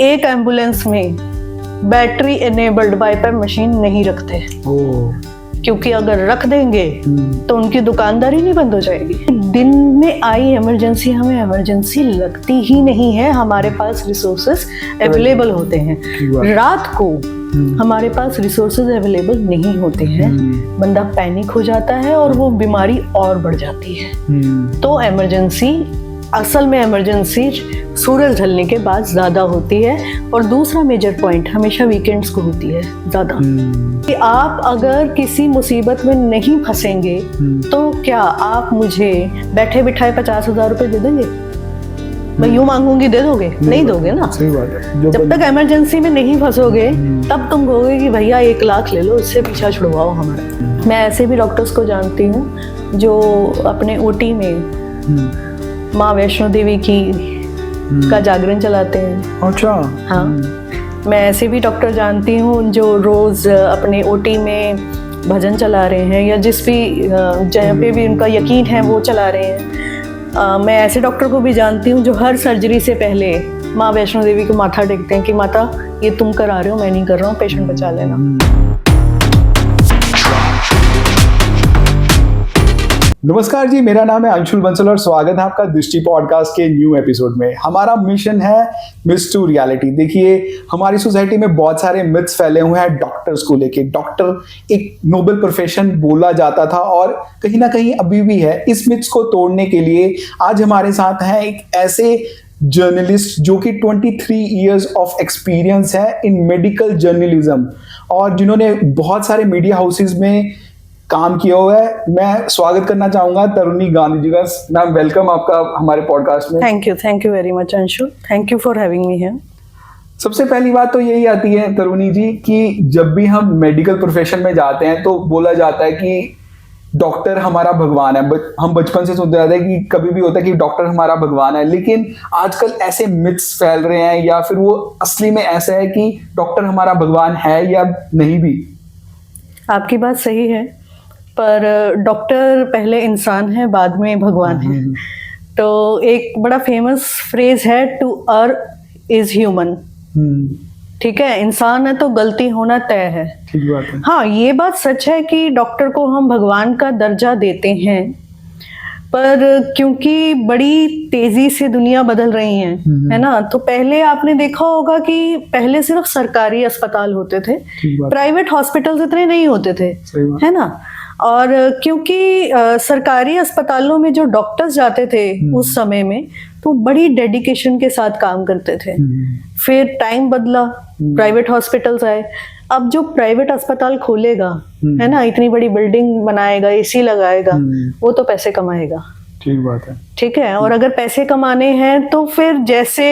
एक एम्बुलेंस में battery enabled bypass machine नहीं रखते, क्योंकि अगर रख देंगे तो उनकी दुकानदारी नहीं बंद हो जाएगी। दिन में आई इमरजेंसी, हमें इमरजेंसी लगती ही नहीं है, हमारे पास रिसोर्सेज अवेलेबल होते हैं। रात को हमारे पास रिसोर्सेज अवेलेबल नहीं होते हैं, बंदा पैनिक हो जाता है और वो बीमारी और बढ़ जाती है। तो इमरजेंसी, असल में इमरजेंसी सूरज ढलने के बाद ज्यादा होती है। और दूसरा मेजर पॉइंट हमेशा वीकेंड्स को होती है ज्यादा। कि आप अगर किसी मुसीबत में नहीं फंसेंगे तो क्या आप मुझे बैठे बिठाए 50,000 रुपए दे देंगे? मैं यूं मांगूंगी, दे दोगे? नहीं दोगे ना। सही बात है। जब तक इमरजेंसी में नहीं फंसोगे तब तुम कहोगे कि भैया 1 लाख ले लो, इससे पीछा छुड़वाओ हमारा। मैं ऐसे भी डॉक्टर्स को जानती हूँ जो अपने ओटी में माँ वैष्णो देवी का जागरण चलाते हैं। अच्छा। हाँ, मैं ऐसे भी डॉक्टर जानती हूँ जो रोज अपने ओटी में भजन चला रहे हैं, या जिस भी जहाँ पे भी उनका यकीन है वो चला रहे हैं। मैं ऐसे डॉक्टर को भी जानती हूँ जो हर सर्जरी से पहले माँ वैष्णो देवी को माथा टेकते हैं कि माता ये तुम करा रहे हो, मैं नहीं कर रहा हूँ, पेशेंट बचा लेना। नमस्कार जी, मेरा नाम है अंशुल बंसल और स्वागत है आपका दृष्टि पॉडकास्ट के न्यू एपिसोड में। हमारा मिशन है मिथ्स टू रियलिटी। देखिए, हमारी सोसाइटी में बहुत सारे मिथ्स फैले हुए हैं डॉक्टर्स को लेके। डॉक्टर एक नोबल प्रोफेशन बोला जाता था और कहीं ना कहीं अभी भी है। इस मिथ्स को तोड़ने के लिए आज हमारे साथ हैं एक ऐसे जर्नलिस्ट जो कि 23 इयर्स ऑफ एक्सपीरियंस है इन मेडिकल जर्नलिज्म और जिन्होंने बहुत सारे मीडिया हाउसेस में काम किया हुआ है। मैं स्वागत करना चाहूंगा तरुणी गांधी जी का। मैम, वेलकम आपका हमारे पॉडकास्ट में। Thank you very much Anshul, thank you for having me here. सबसे पहली बात तो यही आती है तरुणी जी कि जब भी हम मेडिकल प्रोफेशन में जाते हैं तो बोला जाता है कि डॉक्टर हमारा भगवान है। हम बचपन से सुनते आते हैं कि कभी भी होता है कि डॉक्टर हमारा भगवान है, लेकिन आजकल ऐसे मिथ्स फैल रहे हैं, या फिर वो असली में ऐसा है कि डॉक्टर हमारा भगवान है या नहीं भी? आपकी बात सही है, पर डॉक्टर पहले इंसान है, बाद में भगवान है। तो एक बड़ा फेमस फ्रेज है, टू अर्र इज ह्यूमन। ठीक है, इंसान है तो गलती होना तय है। ठीक बात है। हाँ, ये बात सच है कि डॉक्टर को हम भगवान का दर्जा देते हैं, पर क्योंकि बड़ी तेजी से दुनिया बदल रही है, है ना। तो पहले आपने देखा होगा कि पहले सिर्फ सरकारी अस्पताल होते थे, प्राइवेट हॉस्पिटल्स इतने नहीं होते थे, है ना। और क्योंकि सरकारी अस्पतालों में जो डॉक्टर्स जाते थे उस समय में, तो बड़ी डेडिकेशन के साथ काम करते थे। फिर टाइम बदला, प्राइवेट हॉस्पिटल्स आए। अब जो प्राइवेट अस्पताल खोलेगा, है ना, इतनी बड़ी बिल्डिंग बनाएगा, एसी लगाएगा, वो तो पैसे कमाएगा। ठीक बात है। ठीक है, और अगर पैसे कमाने हैं तो फिर जैसे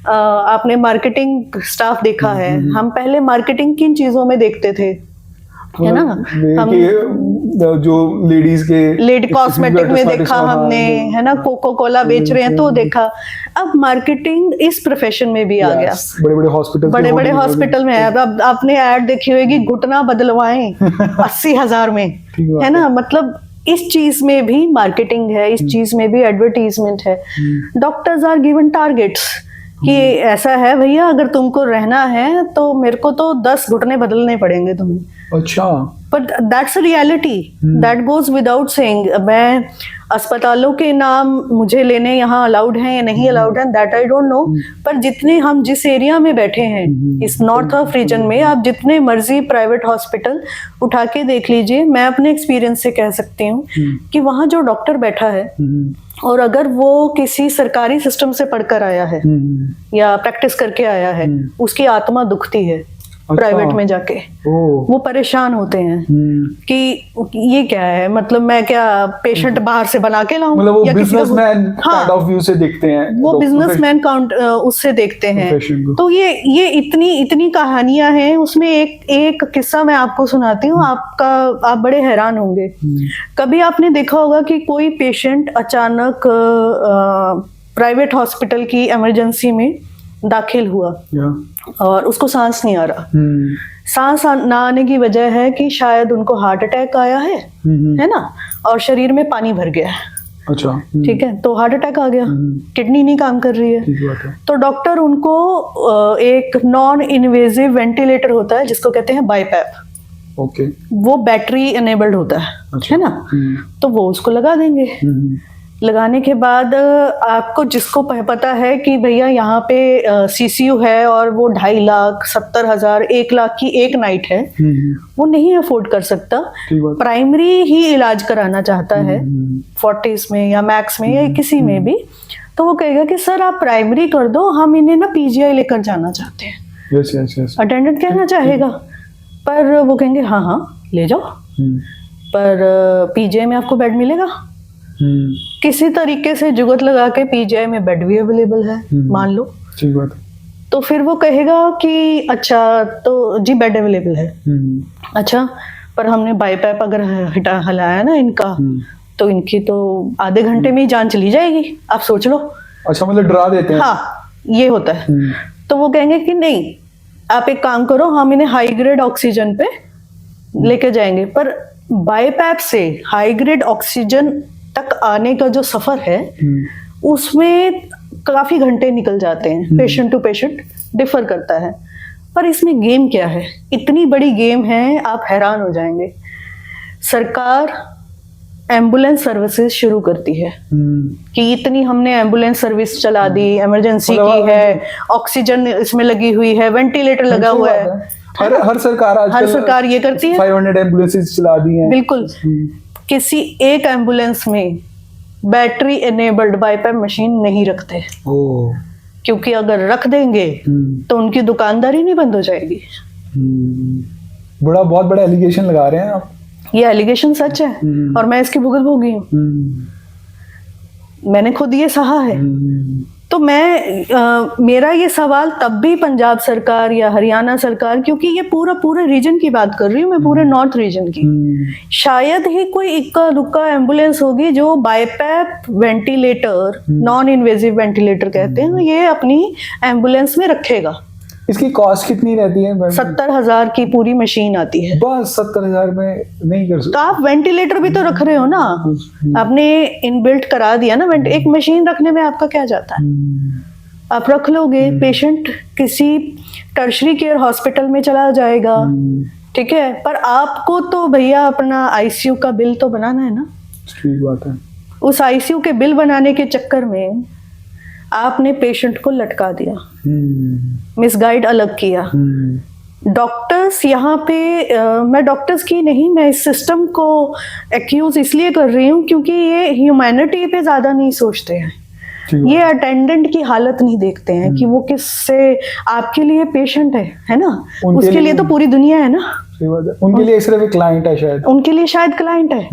आपने मार्केटिंग स्टाफ देखा है, हम पहले मार्केटिंग किन चीजों में देखते थे, है ना। हम जो लेडी कॉस्मेटिक में देखा हमने, है ना, कोको कोला बेच रहे हैं तो देखा। अब मार्केटिंग इस प्रोफेशन में भी आ गया। बड़े हॉस्पिटल में है। अब आपने ऐड देखी होगी, घुटना बदलवाएं 80,000 में, है ना। मतलब इस चीज में भी मार्केटिंग है, इस चीज में भी एडवर्टीजमेंट है। डॉक्टर्स आर गिवन टारगेट्स कि ऐसा है भैया, अगर तुमको रहना है तो मेरे को तो 10 घुटने बदलने पड़ेंगे तुम्हें। अच्छा। But that's a reality, that goes without saying. मैं अस्पतालों के नाम मुझे लेने यहाँ अलाउड हैं या नहीं अलाउड हैं, दैट आई डोंट नो। पर जितने हम जिस एरिया में बैठे हैं, इस नॉर्थ ऑफ रीजन में, आप जितने मर्जी प्राइवेट हॉस्पिटल उठा के देख लीजिए। मैं अपने एक्सपीरियंस से कह सकती हूँ कि वहाँ जो डॉक्टर बैठा है, और अगर वो किसी सरकारी सिस्टम से पढ़कर आया है या प्रैक्टिस करके आया है, उसकी आत्मा दुखती है। प्राइवेट में जाके वो परेशान होते हैं कि ये क्या है, मतलब मैं क्या पेशेंट बाहर से बना के लाऊं, मतलब वो बिजनेसमैन काइंड ऑफ व्यू से देखते हैं, वो बिजनेसमैन उससे देखते हैं। तो ये इतनी कहानियां हैं। उसमें एक किस्सा मैं आपको सुनाती हूँ, आप बड़े हैरान होंगे। कभी आपने देखा होगा कि कोई पेशेंट अचानक प्राइवेट हॉस्पिटल की इमरजेंसी में दाखिल हुआ और उसको सांस नहीं आ रहा। सांस ना आने की वजह है कि शायद उनको हार्ट अटैक आया है ना, और शरीर में पानी भर गया है। अच्छा। ठीक है, तो हार्ट अटैक आ गया, किडनी नहीं काम कर रही है, ठीक बात है। तो डॉक्टर उनको एक नॉन इन्वेजिव वेंटिलेटर होता है जिसको कहते हैं बाईपैप, ओके। वो बैटरी एनेबल्ड होता है, अच्छा। है ना, तो वो उसको लगा देंगे। लगाने के बाद आपको जिसको पता है कि भैया यहाँ पे सीसीयू है और वो 2.5 लाख 70,000 1 लाख की एक नाइट है, वो नहीं अफोर्ड कर सकता, प्राइमरी ही इलाज कराना चाहता है 40s में या मैक्स में या किसी में भी, तो वो कहेगा कि सर आप प्राइमरी कर दो, हम इन्हें ना पीजीआई लेकर जाना चाहते हैं। Yes yes yes. अटेंडेंट कहना चाहेगा, पर वो कहेंगे हाँ हाँ ले जाओ, पर पीजीआई में आपको बेड मिलेगा? किसी तरीके से जुगत लगा के पीजीआई में बेड भी अवेलेबल है, मान लो, ठीक बात है, तो फिर वो कहेगा कि अच्छा तो जी बेड अवेलेबल है, अच्छा पर हमने बाईपैप अगर हलाया ना इनका, तो इनकी तो आधे घंटे में ही जान चली जाएगी, आप सोच लो। अच्छा, मतलब डरा देते हैं। हाँ, ये होता है। तो वो कहेंगे कि नहीं, आप एक काम करो, हम इन्हें हाई ग्रेड ऑक्सीजन पे लेके जाएंगे, पर बाईपैप से हाई ग्रेड ऑक्सीजन तक आने का जो सफर है उसमें काफी घंटे निकल जाते हैं, पेशेंट टू पेशेंट डिफर करता है। पर इसमें गेम क्या है, इतनी बड़ी गेम है, आप हैरान हो जाएंगे। सरकार एम्बुलेंस सर्विसेज शुरू करती है कि इतनी हमने एम्बुलेंस सर्विस चला दी, इमरजेंसी की है, ऑक्सीजन इसमें लगी हुई है, वेंटिलेटर लगा हुआ है। हर सरकार ये करती है, 500 एम्बुलेंसेज चला दी हैं। बिल्कुल। किसी एक एम्बुलेंस में बैटरी एनेबल्ड बाईपैप मशीन नहीं रखते, क्योंकि अगर रख देंगे तो उनकी दुकानदारी नहीं बंद हो जाएगी। बहुत बड़ा एलिगेशन लगा रहे हैं आप। ये एलिगेशन सच है और मैं इसकी भुगत भोगी हूँ, मैंने खुद ये सहा है। तो मेरा ये सवाल तब भी पंजाब सरकार या हरियाणा सरकार, क्योंकि ये पूरे रीजन की बात कर रही हूँ मैं, पूरे नॉर्थ रीजन की, शायद ही कोई इक्का दुक्का एम्बुलेंस होगी जो BiPAP ventilator, non invasive ventilator कहते हैं, ये अपनी एम्बुलेंस में रखेगा। इसकी कॉस्ट कितनी रहती है? 70,000 की पूरी मशीन आती है। बस 70,000 में नहीं कर सकते? तो आप वेंटिलेटर भी तो रख रहे हो ना, आपने इनबिल्ट करा दिया ना, एक मशीन रखने में आपका क्या जाता है? आप रख लोगे, पेशेंट किसी टर्शरी केयर हॉस्पिटल में चला जाएगा, ठीक है, पर आपको तो भैया अपना आईसीयू का बिल तो बनाना है ना। ठीक बात है। उस आईसीयू के बिल बनाने के चक्कर में आपने पेशेंट को लटका दिया, मिसगाइड अलग किया। डॉक्टर्स यहाँ पे मैं डॉक्टर्स की नहीं, मैं इस सिस्टम को एक्यूज इसलिए कर रही हूँ क्योंकि ये ह्यूमैनिटी पे ज्यादा नहीं सोचते हैं, ये अटेंडेंट की हालत नहीं देखते हैं कि वो किससे, आपके लिए पेशेंट है ना, उसके लिए तो पूरी दुनिया है ना, उनके लिए सिर्फ एक क्लाइंट है, शायद उनके लिए शायद क्लाइंट है,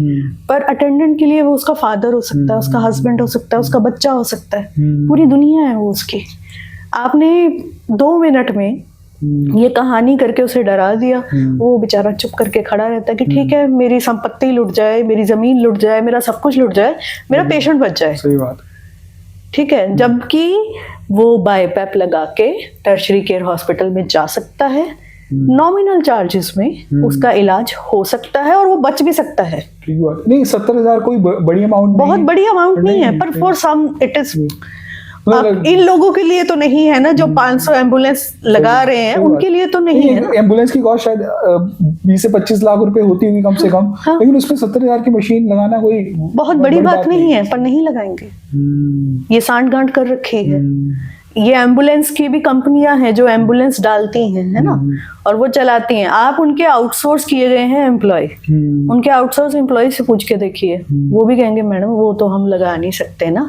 पर अटेंडेंट के लिए वो उसका फादर हो सकता है, उसका हस्बैंड हो सकता है, उसका बच्चा हो सकता है, पूरी दुनिया है वो उसकी। आपने 2 मिनट में ये कहानी करके उसे डरा दिया, वो बेचारा चुप करके खड़ा रहता है कि ठीक है, मेरी संपत्ति लुट जाए, मेरी जमीन लुट जाए, मेरा सब कुछ लुट जाए, मेरा पेशेंट बच जाए। सही बात, ठीक है, जबकि वो बाईपैप लगा के टर्शरी केयर हॉस्पिटल में जा सकता है, नॉमिनल चार्जेस में उसका इलाज हो सकता है और वो बच भी सकता है। ठीक बात नहीं, 70,000 कोई बड़ी अमाउंट, बहुत बड़ी अमाउंट नहीं है, पर फॉर सम इट इज। इन लोगों के लिए तो नहीं है ना जो 500 एम्बुलेंस लगा रहे हैं, उनके लिए तो नहीं है। एम्बुलेंस की कॉस्ट शायद 20 से 25 लाख रुपए होती होगी कम से कम, लेकिन उसमें 70,000 की मशीन लगाना कोई बहुत बड़ी बात नहीं है, पर नहीं लगाएंगे। ये सांठ गांठ कर रखी है। ये एम्बुलेंस की भी कंपनियां हैं जो एम्बुलेंस डालती हैं, है ना, और वो चलाती हैं। आप उनके आउटसोर्स किए गए हैं एम्प्लॉय, उनके आउटसोर्स एम्प्लॉय से पूछ के देखिए, वो भी कहेंगे मैडम वो तो हम लगा नहीं सकते ना,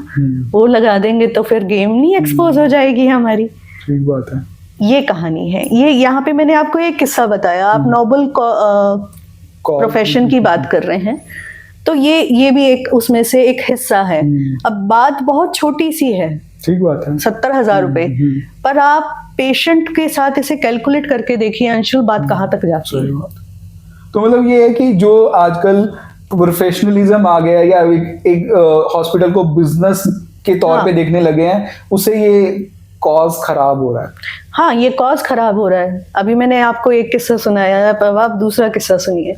वो लगा देंगे तो फिर गेम नहीं एक्सपोज हो जाएगी हमारी। ठीक बात है। ये कहानी है। ये यहाँ पे मैंने आपको एक किस्सा बताया, आप नोबल प्रोफेशन की बात कर रहे हैं, तो ये भी एक उसमें से एक हिस्सा है। अब बात बहुत छोटी सी है, ठीक बात है, 70,000 रुपए, पर आप पेशेंट के साथ इसे कैलकुलेट करके देखिए अंशुल, बात कहाँ तक जाती है। तो मतलब ये है कि जो आजकल प्रोफेशनलिज्म आ गया या एक हॉस्पिटल को बिजनेस के तौर पे देखने लगे हैं, उससे ये कॉज खराब हो रहा है। हाँ, ये कॉज खराब हो रहा है। अभी मैंने आपको एक किस्सा सुनाया, अब आप दूसरा किस्सा सुनिए।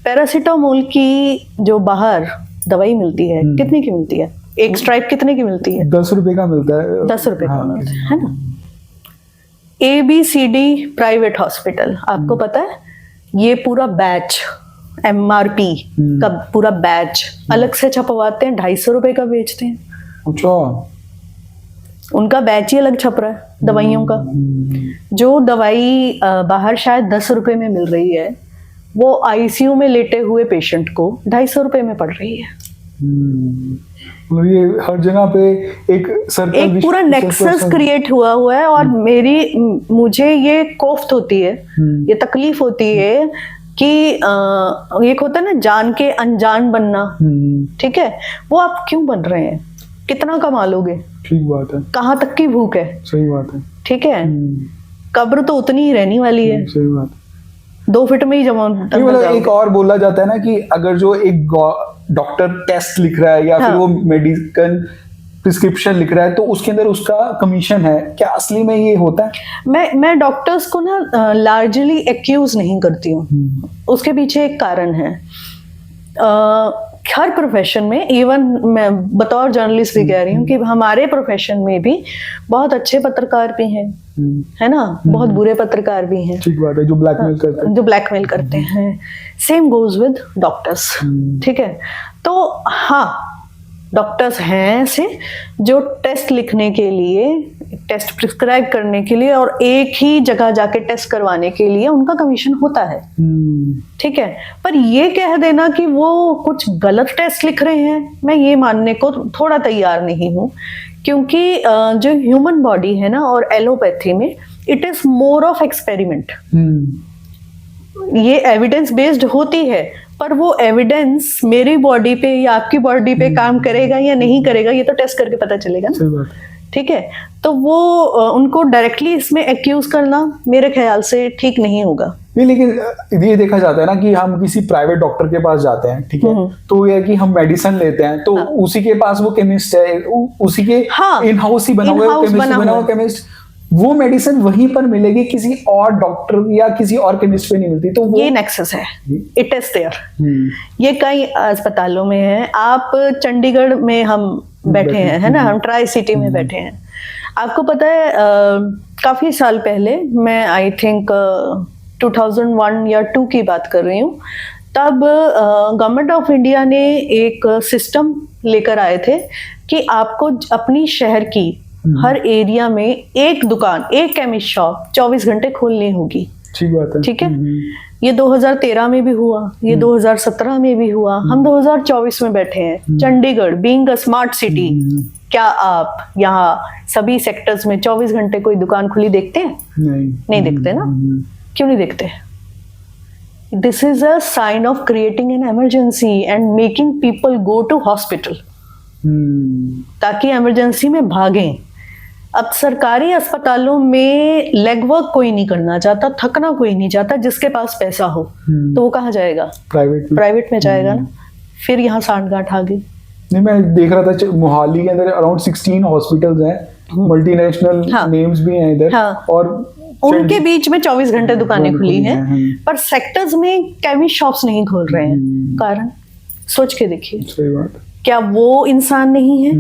पैरासीटामोल की जो बाहर दवाई मिलती है, कितने की मिलती है? एक स्ट्राइप कितने की मिलती है? 10 रुपए का मिलता है। 10 रुपए का मिलता है ना। ABCD प्राइवेट हॉस्पिटल, आपको पता है ये पूरा बैच MRP का पूरा बैच अलग से छपवाते हैं, 250 रुपए का बेचते हैं। अच्छा, उनका बैच ही अलग छप रहा है दवाइयों का। जो दवाई बाहर शायद 10 रुपए में मिल रही है, वो ICU में लेटे हुए पेशेंट को 250 रुपए में पड़ रही है। मतलब ये हर जगह पे एक एक पूरा नेक्सस क्रिएट हुआ है। और मुझे ये कोफ्त होती है, ये तकलीफ होती है कि एक होता है ना जान के अनजान बनना, ठीक है, वो आप क्यों बन रहे हैं? कितना कमा लोगे? ठीक बात है। कहाँ तक की भूख है? सही बात है। ठीक है, कब्र तो उतनी ही रहने वाली है। सही बात। 2 फीट में ही जमा। मतलब एक और बोला जाता है ना कि अगर जो एक डॉक्टर टेस्ट लिख रहा है या फिर वो मेडिकल प्रिस्क्रिप्शन लिख रहा है तो उसके अंदर उसका कमीशन है, क्या असली में ये होता है? मैं डॉक्टर्स को ना लार्जली एक्यूज नहीं करती हूँ। उसके पीछे एक कारण है। हर प्रोफेशन में, इवन मैं बतौर जर्नलिस्ट भी कह रही हूँ कि हमारे प्रोफेशन में भी बहुत अच्छे पत्रकार भी हैं, है ना, बहुत बुरे पत्रकार भी हैं। ठीक बात है, जो ब्लैकमेल करते हैं। सेम गोज विद डॉक्टर्स, ठीक है। तो हाँ, डॉक्टर्स हैं ऐसे जो टेस्ट लिखने के लिए, टेस्ट प्रिस्क्राइब करने के लिए और एक ही जगह जाके टेस्ट करवाने के लिए उनका कमीशन होता है, ठीक है। पर ये कह देना कि वो कुछ गलत टेस्ट लिख रहे हैं, मैं ये मानने को थोड़ा तैयार नहीं हूँ। क्योंकि जो ह्यूमन बॉडी है ना, और एलोपैथी में it is more of experiment. ये एविडेंस बेस्ड होती है, पर वो एविडेंस मेरी बॉडी पे या आपकी बॉडी पे काम करेगा या नहीं करेगा, ये तो टेस्ट करके पता चलेगा ना, ठीक है। तो वो उनको डायरेक्टली इसमें एक्यूज करना मेरे ख्याल से ठीक नहीं होगा। नहीं, लेकिन ये देखा जाता है ना कि हम किसी प्राइवेट डॉक्टर के पास जाते हैं, ठीक है, तो ये कि हम मेडिसिन लेते हैं तो उसी के पास वो केमिस्ट है, उसी के इन हाउस ही बना हुआ केमिस्ट, वो मेडिसिन वहीं पर मिलेगी, किसी और डॉक्टर या किसी और केमिस्ट पे नहीं मिलती। तो वो ये नेक्सस है, इट इज देयर। ये कई अस्पतालों में है। आप चंडीगढ़ में हम बैठे हैं, है ना, हम ट्राई सिटी में बैठे हैं। आपको पता है काफी साल पहले, मैं आई थिंक 2001 या 2 की बात कर रही हूँ, तब गवर्नमेंट ऑफ इंडिया ने एक सिस्टम लेकर आए थे कि आपको अपनी शहर की हर एरिया में एक दुकान, एक केमिस्ट शॉप 24 घंटे खोलनी होगी। ठीक बात है, ठीक है। ये 2013 में भी हुआ, ये 2017 में भी हुआ, हम 2024 में बैठे हैं। Chandigarh being a smart city, क्या आप यहाँ सभी सेक्टर्स में 24 घंटे कोई दुकान खुली देखते हैं? नहीं देखते ना। क्यों नहीं देखते? This is a sign of creating an emergency and making people go to hospital, ताकि इमरजेंसी में भागें। अब सरकारी अस्पतालों में लेग वर्क कोई नहीं करना चाहता, थकना कोई नहीं चाहता। जिसके पास पैसा हो तो वो कहाँ जाएगा? प्राइवेट में जाएगा ना। फिर यहाँ सांठगांठ आ गई। नहीं, मैं देख रहा था मोहाली के अंदर अराउंड 16 हॉस्पिटल्स हैं, मल्टीनेशनल नेम्स भी हैं इधर, और उनके बीच में 24 घंटे दुकानें खुली हैं, पर सेक्टर्स में केमिस्ट शॉप्स नहीं खोल रहे हैं। कारण सोच के देखिए। सही बात। क्या वो इंसान नहीं है?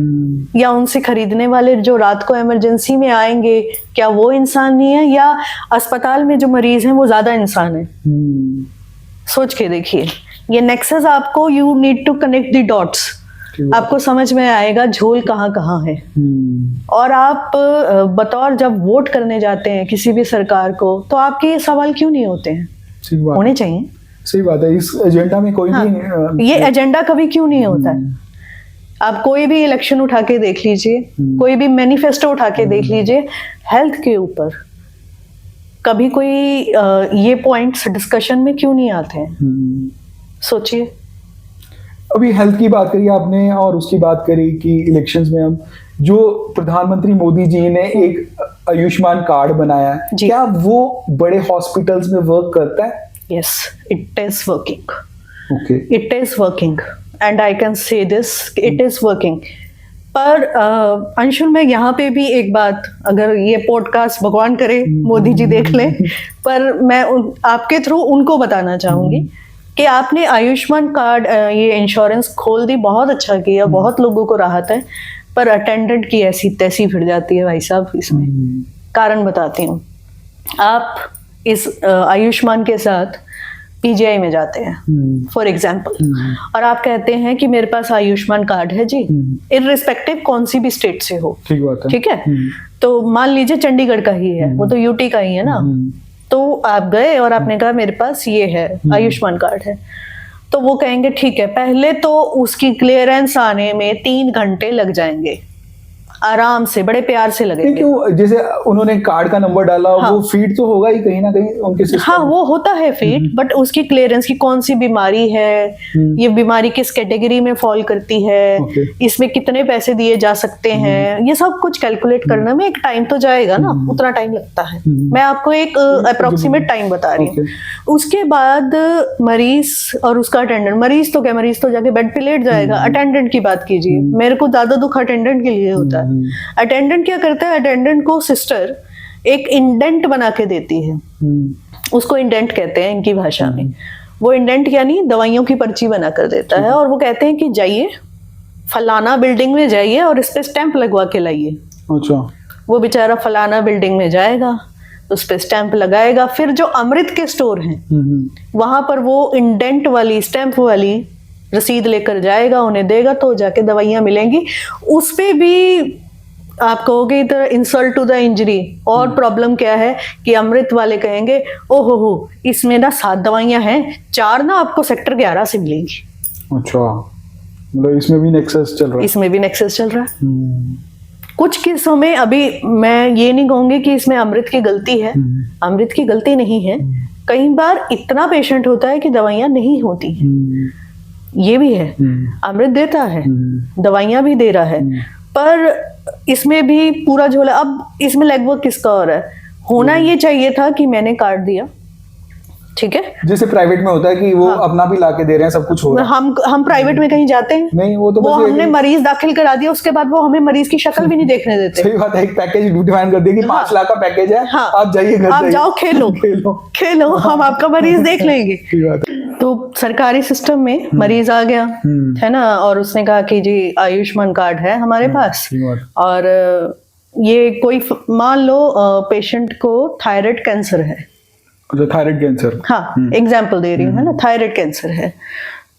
या उनसे खरीदने वाले जो रात को इमरजेंसी में आएंगे, क्या वो इंसान नहीं है? या अस्पताल में जो मरीज हैं वो ज्यादा इंसान है? सोच के देखिए। ये नेक्सस आपको, you need to connect the dots, आपको समझ में आएगा झोल कहाँ कहाँ है। और आप बतौर जब वोट करने जाते हैं किसी भी सरकार को, तो आपके ये सवाल क्यों नहीं होते हैं? होने चाहिए। सही बात है। इस एजेंडा में कोई भी ये एजेंडा कभी क्यों नहीं होता है? आप कोई भी इलेक्शन उठा के देख लीजिए, कोई भी मैनिफेस्टो उठा के देख लीजिए, हेल्थ के ऊपर कभी कोई ये पॉइंट्स डिस्कशन में क्यों नहीं आते हैं? सोचिए। अभी हेल्थ की बात करी आपने और उसकी बात करी कि इलेक्शंस में हम जो प्रधानमंत्री मोदी जी ने एक आयुष्मान कार्ड बनाया है, क्या वो बड़े हॉस्पिटल्स में वर्क करता है? Yes, it is working. Okay, it is working and I can say this, it is working. पर अंशुल, मैं यहाँ पे भी एक बात, अगर ये पॉडकास्ट भगवान करे मोदी जी देख लें, पर मैं आपके थ्रू उनको बताना चाहूंगी कि आपने आयुष्मान कार्ड ये इंश्योरेंस खोल दी, बहुत अच्छा किया, बहुत लोगों को राहत है, पर अटेंडेंट की ऐसी तैसी फिर जाती है भाई साहब इसमें। कारण बताती हूँ। आप इस आयुष्मान के साथ पीजीआई में जाते हैं फॉर एग्जाम्पल, और आप कहते हैं कि मेरे पास आयुष्मान कार्ड है जी, इररिस्पेक्टिव कौन सी भी स्टेट से हो, ठीक बात है, ठीक है। तो मान लीजिए चंडीगढ़ का ही है, वो तो यूटी का ही है ना, तो आप गए और आपने कहा मेरे पास ये है आयुष्मान कार्ड है, तो वो कहेंगे ठीक है, पहले तो उसकी क्लियरेंस आने में 3 घंटे लग जाएंगे, आराम से, बड़े प्यार से लगेंगे। क्यों, जैसे उन्होंने कार्ड का नंबर डाला, हाँ, वो फीड तो होगा ही कहीं ना कहीं उनके सिस्टम। हाँ, वो होता है फीड, बट उसकी क्लियरेंस की कौन सी बीमारी है, ये बीमारी किस कैटेगरी में फॉल करती है, इसमें कितने पैसे दिए जा सकते हैं, ये सब कुछ कैलकुलेट करने में एक टाइम तो जाएगा ना, उतना टाइम लगता है। मैं आपको एक अप्रोक्सीमेट टाइम बता रही हूँ। उसके बाद मरीज और उसका अटेंडेंट, मरीज तो क्या, मरीज तो जाके बेड पे लेट जाएगा, अटेंडेंट की बात कीजिए, मेरे को ज्यादा दुख अटेंडेंट के लिए होता है। अटेंडेंट क्या करता है, अटेंडेंट को सिस्टर एक इंडेंट बना के देती है, उसको इंडेंट कहते हैं इनकी भाषा में। वो इंडेंट यानी दवाइयों की पर्ची बना कर देता है, और वो कहते हैं कि जाइए फलाना बिल्डिंग में जाइए और इस पे स्टैंप लगवा के लाइए। अच्छा। वो बेचारा फलाना बिल्डिंग में जाएगा, उस पे स्टैंप लगाएगा, फिर जो अमृत के स्टोर हैं वहां पर वो इंडेंट वाली, स्टैंप वाली रसीद लेकर जाएगा, उन्हें देगा, तो जाके दवाइयां मिलेंगी। उस पे भी आप कहोगे इधर इंसल्ट टू द इंजरी, और प्रॉब्लम क्या है कि अमृत वाले कहेंगे ओहो हो, इसमें ना 7 दवाइयां हैं, 4 ना आपको सेक्टर 11 से मिलेंगी। अच्छा, मतलब इसमें भी नेक्सस चल रहा है। इसमें भी नेक्सस चल रहा है। कुछ केसों में, अभी मैं ये नहीं कहूंगी कि इसमें अमृत की गलती है, अमृत की गलती नहीं है। कई बार इतना पेशेंट होता है कि दवाइयां नहीं होती हैं, ये भी है। अमृत देता है, दवाइयां भी दे रहा है, पर इसमें भी पूरा झोला। अब इसमें लगभग किसका हो रहा है, होना ये चाहिए था कि मैंने कार्ड दिया, ठीक है, जैसे प्राइवेट में होता है कि वो अपना भी लाके दे रहे हैं, सब कुछ हो रहा है। हम प्राइवेट में कहीं जाते हैं नहीं, वो तो वो हमने मरीज दाखिल करा दिया, उसके बाद वो हमें मरीज की शक्ल भी नहीं देखने देते। सही बात है, एक पैकेज डिफाइन कर दिया कि 5 लाख का पैकेज है, आप जाइए घर, आप जाओ, खेलो, हम आपका मरीज देख लेंगे। तो सरकारी सिस्टम में मरीज आ गया है ना, और उसने कहा कि जी आयुष्मान कार्ड है हमारे पास, और ये कोई मान लो पेशेंट को थायराइड कैंसर है, थायराइड कैंसर, हाँ एग्जाम्पल दे रही हूँ, है ना, थायराइड कैंसर है,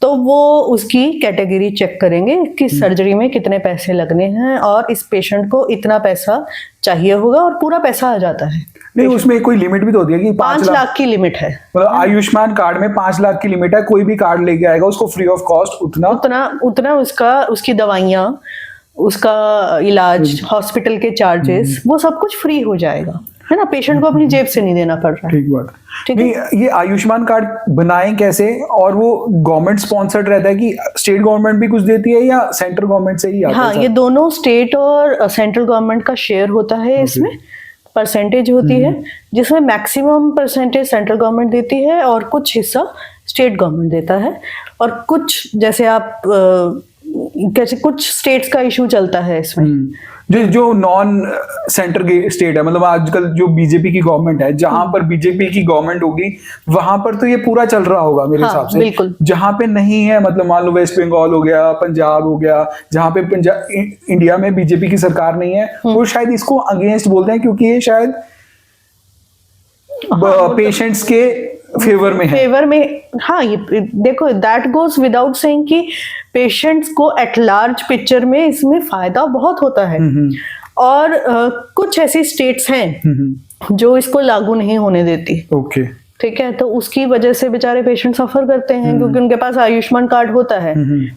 तो वो उसकी कैटेगरी चेक करेंगे कि सर्जरी में कितने पैसे लगने हैं, और इस पेशेंट को इतना पैसा चाहिए होगा, और पूरा पैसा आ जाता है। नहीं, उसमें कोई लिमिट भी तो होती है कि 5 लाख की लिमिट है, मतलब आयुष्मान कार्ड में 5 लाख की लिमिट है, कोई भी कार्ड लेके आएगा उसको फ्री ऑफ कॉस्ट उतना उसकी दवाइयाँ, उसका इलाज, हॉस्पिटल के चार्जेस, वो सब कुछ फ्री हो जाएगा, है ना, पेशेंट को अपनी जेब से नहीं देना पड़ रहा है। ठीक बात। नहीं, ये आयुष्मान कार्ड बनाएं कैसे, और वो गवर्नमेंट स्पॉन्सर्ड रहता है कि स्टेट गवर्नमेंट भी कुछ देती है या सेंट्रल गवर्नमेंट से ही आता है? हाँ, ये दोनों स्टेट और सेंट्रल गवर्नमेंट का शेयर होता है, इसमें परसेंटेज होती है, जिसमें मैक्सिमम परसेंटेज सेंट्रल गवर्नमेंट देती है और कुछ हिस्सा स्टेट गवर्नमेंट देता है। और कुछ जैसे आप कैसे कुछ स्टेट्स का इशू चलता है इसमें, जो नॉन सेंटर के स्टेट है, मतलब आजकल जो बीजेपी की गवर्नमेंट है, जहां पर बीजेपी की गवर्नमेंट होगी वहां पर तो ये पूरा चल रहा होगा मेरे हिसाब से। बिल्कुल। जहां पे नहीं है, मतलब मान लो वेस्ट बंगाल हो गया, पंजाब हो गया, जहां पे इंडिया में बीजेपी की सरकार नहीं है, वो शायद इसको अगेंस्ट बोलते हैं, क्योंकि ये शायद पेशेंट्स के फेवर में, हाँ, ये देखो, दैट गोज विदाउट सेइंग कि पेशेंट्स को एट लार्ज पिक्चर में इसमें फायदा बहुत होता है। और कुछ ऐसी स्टेट्स हैं जो इसको लागू नहीं होने देती। ओके, ठीक है, तो उसकी वजह से बेचारे पेशेंट सफर करते हैं, क्योंकि उनके पास आयुष्मान कार्ड होता है।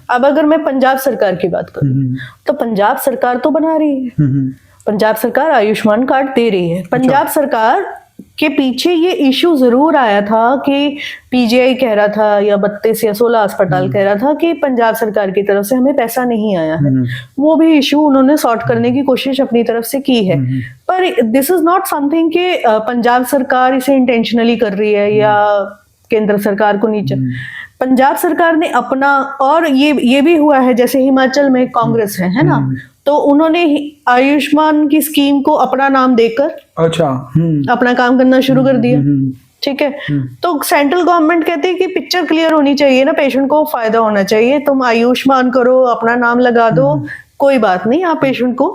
अब अगर मैं पंजाब सरकार की बात करूं, तो पंजाब सरकार तो बना रही है, पंजाब सरकार आयुष्मान कार्ड दे रही है। पंजाब सरकार के पीछे ये इशू जरूर आया था कि पीजीआई कह रहा था, या 32 या 16 अस्पताल कह रहा था कि पंजाब सरकार की तरफ से हमें पैसा नहीं आया है। वो भी इशू उन्होंने सॉर्ट करने की कोशिश अपनी तरफ से की है, पर दिस इज नॉट समथिंग कि पंजाब सरकार इसे इंटेंशनली कर रही है या केंद्र सरकार को नीचे। पंजाब सरकार ने अपना, और ये भी हुआ है, जैसे हिमाचल में कांग्रेस है ना, तो उन्होंने आयुष्मान की स्कीम को अपना नाम देकर अच्छा, अपना काम करना शुरू कर दिया। ठीक है, तो सेंट्रल गवर्नमेंट कहती है कि पिक्चर क्लियर होनी चाहिए ना, पेशेंट को फायदा होना चाहिए, तुम आयुष्मान करो, अपना नाम लगा दो, कोई बात नहीं, आप पेशेंट को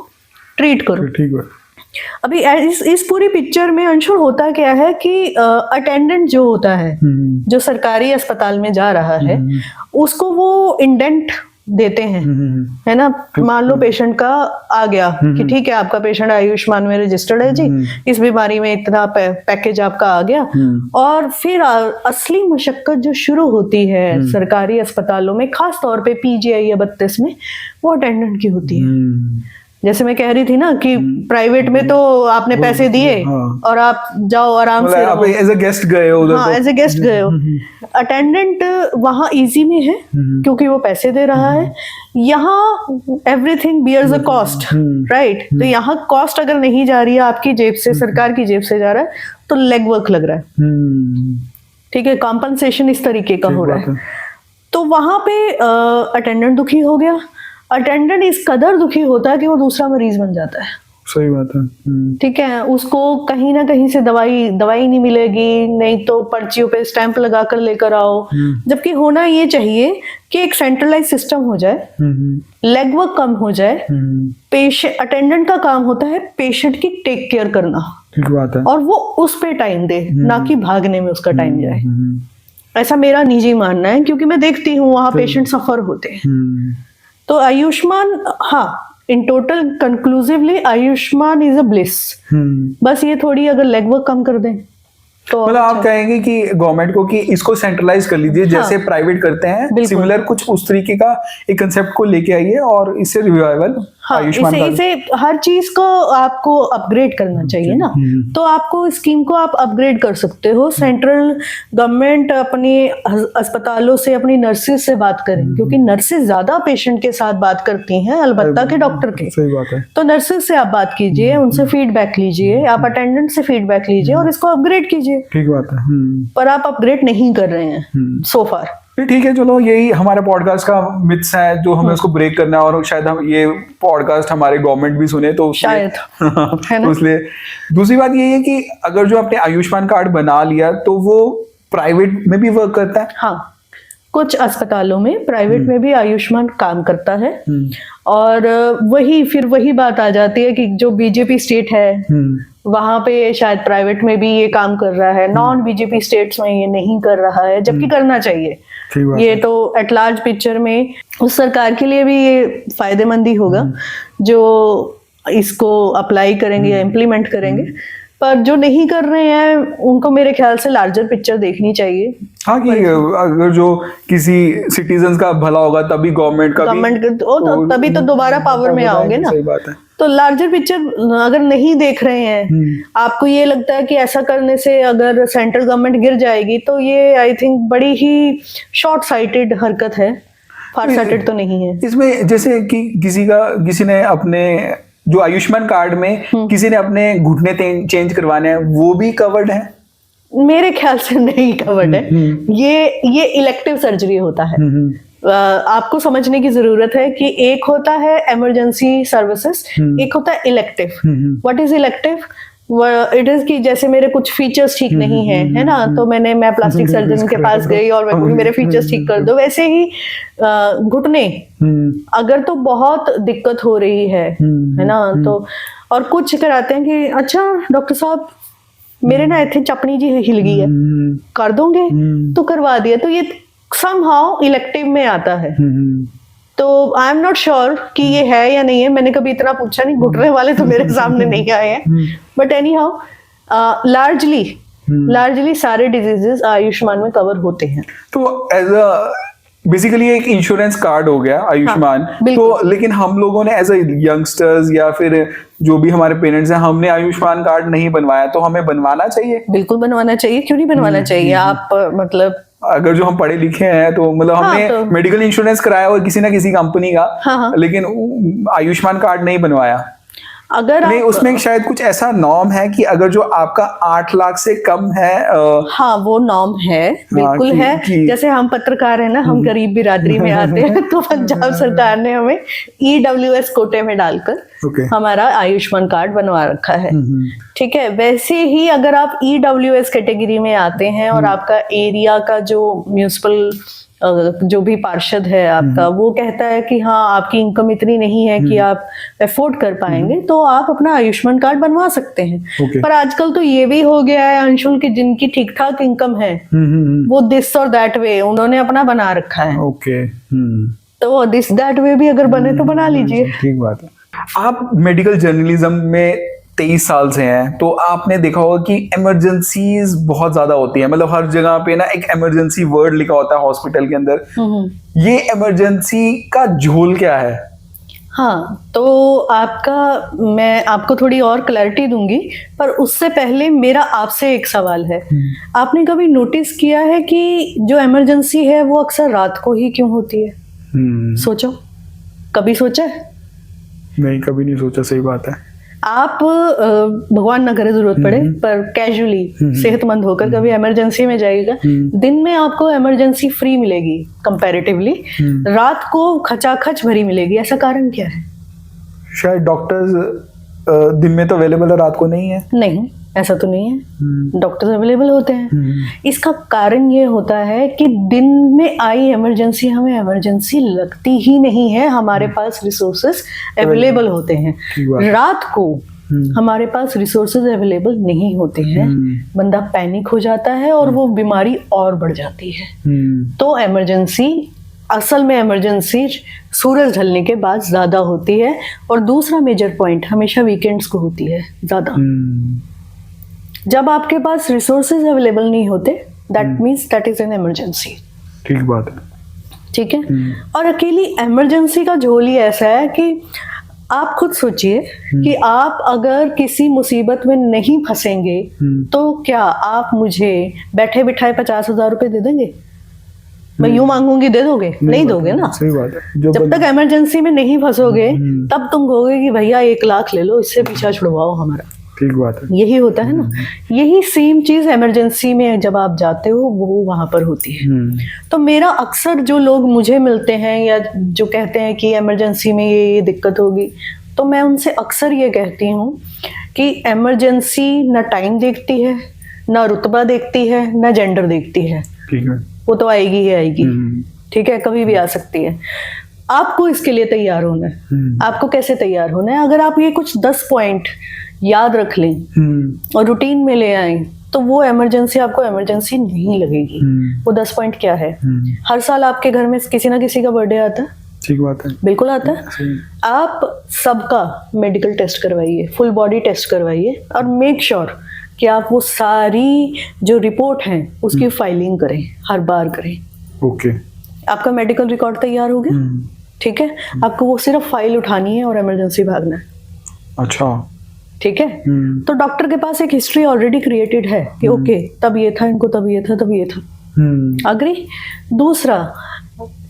ट्रीट करो। ठीक है। अभी इस पूरी पिक्चर में अंशुल होता क्या है कि अटेंडेंट जो होता है, जो सरकारी अस्पताल में जा रहा है, उसको वो इंडेंट देते हैं, है ना। मान लो पेशेंट का आ गया कि ठीक है आपका पेशेंट आयुष्मान में रजिस्टर्ड है जी, इस बीमारी में इतना पैकेज आपका आ गया, और फिर असली मशक्कत जो शुरू होती है सरकारी अस्पतालों में, खास तौर पे पीजीआई या 32 में, वो अटेंडेंट की होती है। जैसे मैं कह रही थी ना कि प्राइवेट में तो आपने पैसे दिए और आप जाओ आराम से, आप एज अ गेस्ट गए हो उधर। हाँ, एज अ गेस्ट गए हो। अटेंडेंट वहाँ इजी में है क्योंकि वो पैसे दे रहा है, यहाँ everything bears a cost, right. तो यहाँ कॉस्ट अगर नहीं जा रही है आपकी जेब से, सरकार की जेब से जा रहा है, तो लेग वर्क लग रहा है, ठीक है, कॉम्पनसेशन इस तरीके का हो रहा है। तो वहां पे अटेंडेंट दुखी हो गया। अटेंडेंट इस कदर दुखी होता है कि वो दूसरा मरीज बन जाता है। सही बात है। ठीक है, उसको कहीं ना कहीं से दवाई नहीं मिलेगी, नहीं तो पर्चियों पे स्टैंप लगा कर लेकर आओ, जबकि होना ये चाहिए कि एक सेंट्रलाइज सिस्टम हो जाए, लेग वर्क कम हो जाए। पेशेंट अटेंडेंट का काम होता है पेशेंट की टेक केयर करना, ठीक बात है, और वो उस पे टाइम दे, ना कि भागने में उसका टाइम जाए। ऐसा मेरा निजी मानना है, क्योंकि मैं देखती हूँ वहां पेशेंट सफर होते हैं। तो आयुष्मान, हाँ, in total conclusively Ayushman is a bliss. बस ये थोड़ी अगर लेग वर्क कम कर दें तो मतलब आप कहेंगे कि गवर्नमेंट को कि इसको सेंट्रलाइज कर लीजिए, जैसे प्राइवेट करते हैं, सिमिलर कुछ उस तरीके का एक कंसेप्ट को लेके आइए और इससे रिवाइवल। हाँ, इसे हर चीज को आपको अपग्रेड करना चाहिए ना। तो आपको स्कीम को आप अपग्रेड कर सकते हो। सेंट्रल गवर्नमेंट अपनी अस्पतालों से, अपनी नर्सेज से बात करें, क्योंकि नर्सेज ज्यादा पेशेंट के साथ बात करती हैं अलबत्ता के डॉक्टर के। सही बात है। तो नर्सेज से आप बात कीजिए, उनसे फीडबैक लीजिए, आप अटेंडेंट से फीडबैक लीजिए और इसको अपग्रेड कीजिए। ठीक बात है। पर आप अपग्रेड नहीं कर रहे हैं सो फार। ठीक है, चलो यही हमारे पॉडकास्ट का मिथ्स है जो हमें उसको ब्रेक करना है, और शायद हम ये पॉडकास्ट हमारे गवर्नमेंट भी सुने तो शायद है ना? उसलिए दूसरी बात ये है कि अगर जो आपने आयुष्मान कार्ड बना लिया तो वो प्राइवेट में भी वर्क करता है। हाँ, कुछ अस्पतालों में, प्राइवेट में भी आयुष्मान काम करता है। और वही बात आ जाती है कि जो बीजेपी स्टेट है वहां पे शायद प्राइवेट में भी ये काम कर रहा है, नॉन बीजेपी स्टेट्स में ये नहीं कर रहा है, जबकि करना चाहिए। ये तो एट लार्ज पिक्चर में उस सरकार के लिए भी ये फायदेमंद ही होगा जो इसको अप्लाई करेंगे या इम्प्लीमेंट करेंगे। पर जो नहीं कर रहे हैं उनको मेरे ख्याल से लार्जर पिक्चर देखनी चाहिए। हाँ, कि अगर जो किसी सिटीजन्स का भला होगा तभी गवर्नमेंट तभी तो दोबारा पावर में आओगे ना। सही बात है। तो लार्जर पिक्चर अगर नहीं देख रहे हैं, आपको ये लगता है कि ऐसा करने से अगर सेंट्रल गवर्नमेंट गिर जाएगी, तो ये आई थिंक बड़ी ही शॉर्ट साइटेड हरकत है, फार साइटेड तो नहीं है। इसमें जैसे कि किसी ने अपने जो आयुष्मान कार्ड में किसी ने अपने घुटने चेंज करवाने हैं, वो भी कवर्ड है? मेरे ख्याल से नहीं कवर्ड है। ये इलेक्टिव सर्जरी होता है। आपको समझने की जरूरत है कि एक होता है इमरजेंसी सर्विसेज, एक होता है elective. What is elective? It is कि जैसे मेरे कुछ फीचर्स ठीक नहीं है ना, तो मैं प्लास्टिक सर्जन के पास गई और मेरे फीचर्स ठीक कर दो। वैसे ही घुटने अगर तो बहुत दिक्कत हो रही है ना, तो और कुछ कराते हैं कि अच्छा डॉक्टर साहब मेरे ना इतने चपनी जी हिल गई है, कर दोगे? तो करवा दिया। तो ये समहाउ इलेक्टिव में आता है। तो आई एम नॉट श्योर कि ये है या नहीं है, मैंने कभी इतना पूछा नहीं, घुटने वाले तो मेरे सामने नहीं आए हैं। बट एनी हाउ लार्जली सारे डिजीजेस आयुष्मान में कवर होते हैं। तो एज अ बेसिकली एक इंश्योरेंस कार्ड हो गया आयुष्मान। हाँ, तो लेकिन हम लोगों ने एज अ यंगस्टर्स या फिर जो भी हमारे पेरेंट्स हैं, हमने आयुष्मान कार्ड नहीं बनवाया, तो हमें बनवाना चाहिए? बिल्कुल बनवाना चाहिए, क्यों नहीं बनवाना चाहिए। आप मतलब अगर जो हम पढ़े लिखे हैं तो मतलब हमने मेडिकल इंश्योरेंस कराया हुआ किसी ना किसी कंपनी का, लेकिन आयुष्मान कार्ड नहीं बनवाया। अगर नहीं, आप उसमें शायद कुछ ऐसा नॉर्म है कि अगर जो आपका 8 लाख से कम है हाँ वो नॉर्म है, बिल्कुल है। जैसे हम पत्रकार हैं ना, हम गरीब बिरादरी में आते हैं, तो पंजाब सरकार ने हमें EWS कोटे में डालकर हमारा आयुष्मान कार्ड बनवा रखा है। ठीक है, वैसे ही अगर आप EWS कैटेगरी में आते हैं और आपका एरिया का जो म्यूनिसिपल जो भी पार्षद है आपका, वो कहता है कि हाँ आपकी इनकम इतनी नहीं है कि आप अफोर्ड कर पाएंगे, तो आप अपना आयुष्मान कार्ड बनवा सकते हैं। पर आजकल तो ये भी हो गया है अंशुल की जिनकी ठीक ठाक इनकम है वो दिस और दैट वे उन्होंने अपना बना रखा है। तो दिस दैट वे भी अगर बने तो बना लीजिए। ठीक बात है। आप मेडिकल जर्नलिज्म में 23 साल से हैं, तो आपने देखा होगा कि इमरजेंसीज बहुत ज्यादा होती है, मतलब हर जगह पे ना एक इमरजेंसी वर्ड लिखा होता है हॉस्पिटल के अंदर। ये इमरजेंसी का झोल क्या है? हाँ, तो मैं आपको थोड़ी और क्लैरिटी दूंगी, पर उससे पहले मेरा आपसे एक सवाल है। आपने कभी नोटिस किया है कि जो इमरजेंसी है वो अक्सर रात को ही क्यों होती है? सोचो, कभी सोचा है? नहीं, कभी नहीं सोचा। सही बात है। आप भगवान ना करे जरूरत पड़े, पर कैजुअली सेहतमंद होकर कभी इमरजेंसी में जाइएगा, दिन में आपको इमरजेंसी फ्री मिलेगी कंपैरेटिवली, रात को खचाखच भरी मिलेगी। ऐसा कारण क्या है? शायद डॉक्टर्स दिन में तो अवेलेबल है, रात को नहीं है। नहीं, ऐसा तो नहीं है, डॉक्टर्स अवेलेबल होते हैं। इसका कारण ये होता है कि दिन में आई इमरजेंसी हमें इमरजेंसी लगती ही नहीं है, हमारे पास रिसोर्सेज अवेलेबल होते हैं। रात को हमारे पास रिसोर्सेज अवेलेबल नहीं होते हैं, बंदा पैनिक हो जाता है और वो बीमारी और बढ़ जाती है। तो इमरजेंसी, असल में इमरजेंसी सूरज ढलने के बाद ज्यादा होती है, और दूसरा मेजर पॉइंट हमेशा वीकेंड्स को होती है ज्यादा। जब आपके पास रिसोर्सेज अवेलेबल नहीं होते, that means that is an emergency. ठीक बात है। ठीक है। और अकेली इमरजेंसी का झोल ही ऐसा है कि आप खुद सोचिए कि आप अगर किसी मुसीबत में नहीं फंसेंगे तो क्या आप मुझे बैठे बिठाए 50,000 रुपए दे देंगे? मैं यूं मांगूंगी, दे दोगे? नहीं दोगे ना। सही बात है। जब तक इमरजेंसी में नहीं फंसोगे तब तुम कहोगे कि भैया 1 लाख ले लो, इससे पीछा छुड़वाओ हमारा। ठीक बात है। यही होता है ना। यही सेम चीज इमरजेंसी में जब आप जाते हो वो वहां पर होती है। तो मेरा अक्सर जो लोग मुझे मिलते हैं या जो कहते हैं कि इमरजेंसी में ये दिक्कत होगी, तो मैं उनसे अक्सर ये कहती हूँ कि इमरजेंसी ना टाइम देखती है, ना रुतबा देखती है, ना जेंडर देखती है। ठीक है। वो तो आएगी ही आएगी। ठीक है, कभी भी आ सकती है। आपको इसके लिए तैयार होना है। आपको कैसे तैयार होना है? अगर आप ये कुछ 10 पॉइंट याद रख लें और रूटीन में ले आए तो वो इमरजेंसी आपको इमरजेंसी नहीं लगेगी। वो 10 पॉइंट क्या है? हर साल आपके घर में किसी ना किसी का बर्थडे आता है। ठीक बात है। बिल्कुल आता है। आप सबका मेडिकल टेस्ट करवाइए, फुल बॉडी टेस्ट करवाइए, और मेक श्योर कि आप वो सारी जो रिपोर्ट है उसकी फाइलिंग करें, हर बार करें। ओके। आपका मेडिकल रिकॉर्ड तैयार हो गया। ठीक है, आपको वो सिर्फ फाइल उठानी है और इमरजेंसी भागना है। अच्छा। ठीक है। तो डॉक्टर के पास एक हिस्ट्री ऑलरेडी क्रिएटेड है कि ओके तब ये था, इनको तब ये था, तब ये था। अग्री। दूसरा,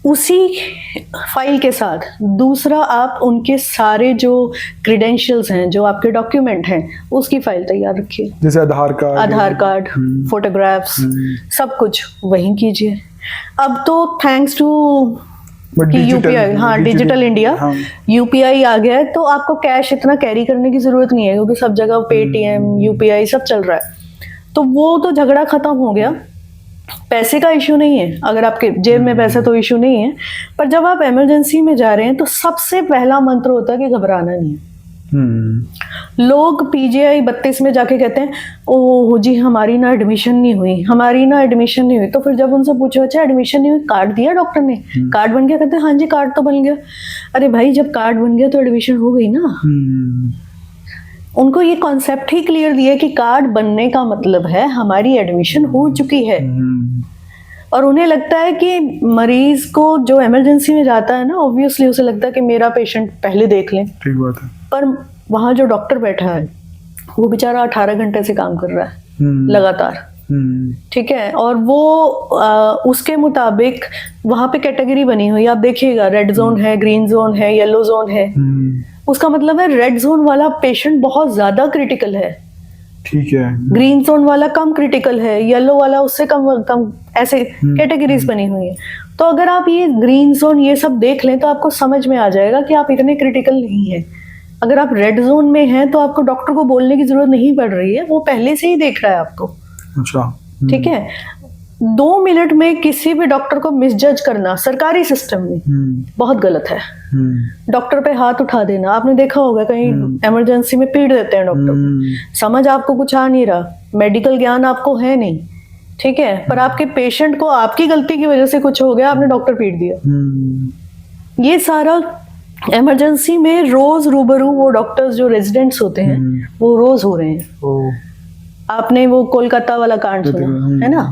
उसी फाइल के साथ दूसरा आप उनके सारे जो क्रेडेंशियल्स हैं, जो आपके डॉक्यूमेंट हैं, उसकी फाइल तैयार रखिए। जैसे आधार कार्ड, फोटोग्राफ्स, सब कुछ वहीं कीजिए। अब तो थैंक्स टू कि यूपीआई, हाँ डिजिटल इंडिया, यूपीआई आ गया है, तो आपको कैश इतना कैरी करने की जरूरत नहीं है, क्योंकि सब जगह पेटीएम, यूपीआई सब चल रहा है। तो वो तो झगड़ा खत्म हो गया, पैसे का इश्यू नहीं है। अगर आपके जेब में पैसा तो इश्यू नहीं है, पर जब आप इमरजेंसी में जा रहे हैं तो सबसे पहला मंत्र होता है कि घबराना नहीं है। लोग पीजीआई 32 में जाके कहते हैं ओह जी हमारी ना एडमिशन नहीं हुई, हमारी ना एडमिशन नहीं हुई। तो फिर जब उनसे पूछो अच्छा एडमिशन नहीं हुई, कार्ड दिया डॉक्टर ने? कार्ड बन गया? कहते हैं हाँ जी कार्ड तो बन गया। अरे भाई जब कार्ड बन गया तो एडमिशन हो गई ना। उनको ये कॉन्सेप्ट ही क्लियर दिया कि कार्ड बनने का मतलब है हमारी एडमिशन हो चुकी है। और उन्हें लगता है कि मरीज को जो इमरजेंसी में जाता है ना, ऑब्वियसली उसे लगता है कि मेरा पेशेंट पहले देख लें। ठीक बात है। पर वहां जो डॉक्टर बैठा है वो बेचारा 18 घंटे से काम कर रहा है लगातार। ठीक है। और वो उसके मुताबिक वहां पे कैटेगरी बनी हुई, आप देखिएगा रेड जोन है, ग्रीन जोन है, येलो जोन है। उसका मतलब है रेड जोन वाला पेशेंट बहुत ज्यादा क्रिटिकल है, ठीक है। ग्रीन जोन वाला कम क्रिटिकल है, येलो वाला उससे कम कम, ऐसे कैटेगरीज बनी हुई है। तो अगर आप ये ग्रीन जोन ये सब देख लें तो आपको समझ में आ जाएगा कि आप इतने क्रिटिकल नहीं है। अगर आप रेड जोन में हैं तो आपको डॉक्टर को बोलने की जरूरत नहीं पड़ रही है, वो पहले से ही देख रहा है आपको। अच्छा। ठीक है। 2 मिनट में किसी भी डॉक्टर को मिसजज करना सरकारी सिस्टम में बहुत गलत है। डॉक्टर पे हाथ उठा देना, आपने देखा होगा कहीं इमरजेंसी में पीट देते हैं डॉक्टर को। समझ आपको कुछ आ नहीं रहा, मेडिकल ज्ञान आपको है नहीं, ठीक है, पर आपके पेशेंट को आपकी गलती की वजह से कुछ हो गया, आपने डॉक्टर पीट दिया। ये सारा इमरजेंसी में रोज रूबरू वो डॉक्टर्स जो रेजिडेंट्स होते हैं वो रोज हो रहे हैं। आपने वो कोलकाता वाला कांड सुना है ना?